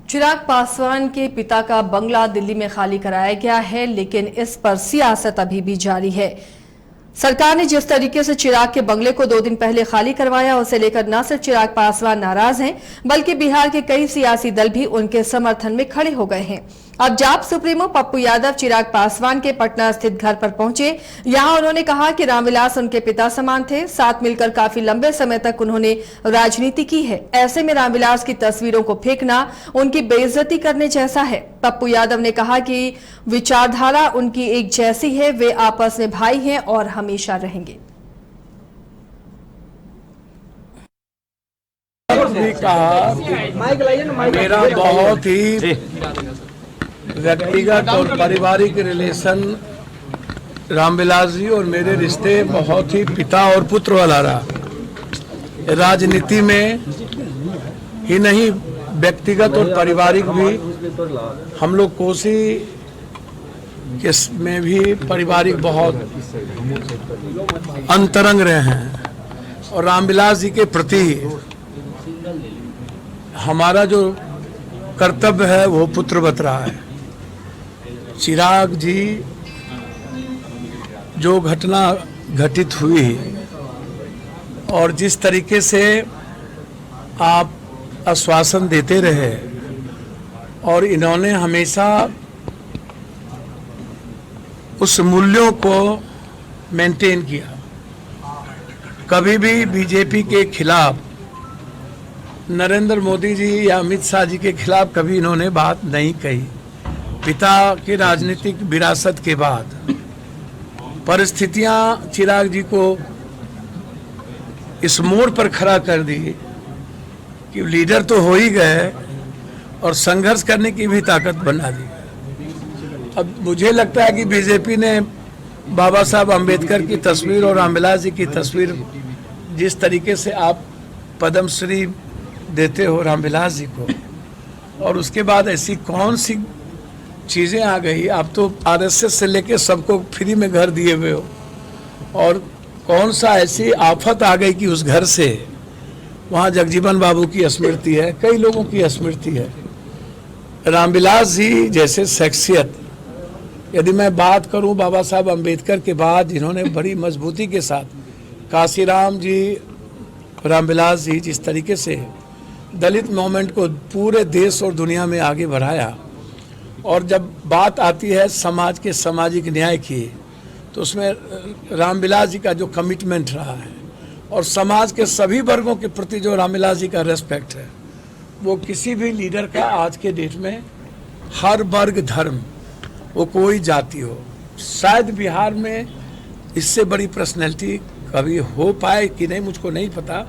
चिराग पासवान के पिता का बंगला दिल्ली में खाली कराया गया है, लेकिन इस पर सियासत अभी भी जारी है। सरकार ने जिस तरीके से चिराग के बंगले को 2 दिन पहले खाली करवाया, उसे लेकर न सिर्फ चिराग पासवान नाराज हैं, बल्कि बिहार के कई सियासी दल भी उनके समर्थन में खड़े हो गए हैं। अब जाप सुप्रीमो पप्पू यादव चिराग पासवान के पटना स्थित घर पर पहुंचे। यहां उन्होंने कहा कि रामविलास उनके पिता समान थे, साथ मिलकर काफी लंबे समय तक उन्होंने राजनीति की है। ऐसे में रामविलास की तस्वीरों को फेंकना उनकी बेइज्जती करने जैसा है। पप्पू यादव ने कहा कि विचारधारा उनकी एक जैसी है, वे आपस में भाई हैं और हमेशा रहेंगे। मेरा बहुत ही व्यक्तिगत और पारिवारिक रिलेशन रामविलास जी और मेरे रिश्ते बहुत ही पिता और पुत्र वाला रहा। राजनीति में ही नहीं, व्यक्तिगत और पारिवारिक भी हम लोग कोसी में भी पारिवारिक बहुत अंतरंग रहे हैं और रामविलास जी के प्रति हमारा जो कर्तव्य है वो पुत्रवत रहा है। चिराग जी जो घटना घटित हुई और जिस तरीके से आप आश्वासन देते रहे और इन्होंने हमेशा उस मूल्यों को मेंटेन किया, कभी भी बीजेपी के खिलाफ, नरेंद्र मोदी जी या अमित शाह जी के खिलाफ कभी इन्होंने बात नहीं कही। पिता की राजनीतिक विरासत के बाद परिस्थितियां चिराग जी को इस मोड़ पर खड़ा कर दी कि लीडर तो हो ही गए और संघर्ष करने की भी ताकत बना दी। अब मुझे लगता है कि बीजेपी ने बाबा साहब अंबेडकर की तस्वीर और रामविलास जी की तस्वीर, जिस तरीके से आप पद्मश्री देते हो रामविलास जी को, और उसके बाद ऐसी कौन सी चीज़ें आ गई। आप तो आरएसएस से लेके सबको फ्री में घर दिए हुए हो, और कौन सा ऐसी आफत आ गई कि उस घर से वहाँ जगजीवन बाबू की स्मृति है, कई लोगों की स्मृति है। रामविलास जी जैसे शख्सियत, यदि मैं बात करूं बाबा साहब अंबेडकर के बाद जिन्होंने बड़ी मजबूती के साथ, काशीराम जी, रामविलास जी जिस तरीके से दलित मूवमेंट को पूरे देश और दुनिया में आगे बढ़ाया, और जब बात आती है समाज के सामाजिक न्याय की, तो उसमें रामविलास जी का जो कमिटमेंट रहा है और समाज के सभी वर्गों के प्रति जो रामविलास जी का रेस्पेक्ट है, वो किसी भी लीडर का आज के डेट में, हर वर्ग धर्म, वो कोई जाति हो, शायद बिहार में इससे बड़ी पर्सनैलिटी कभी हो पाए कि नहीं मुझको नहीं पता,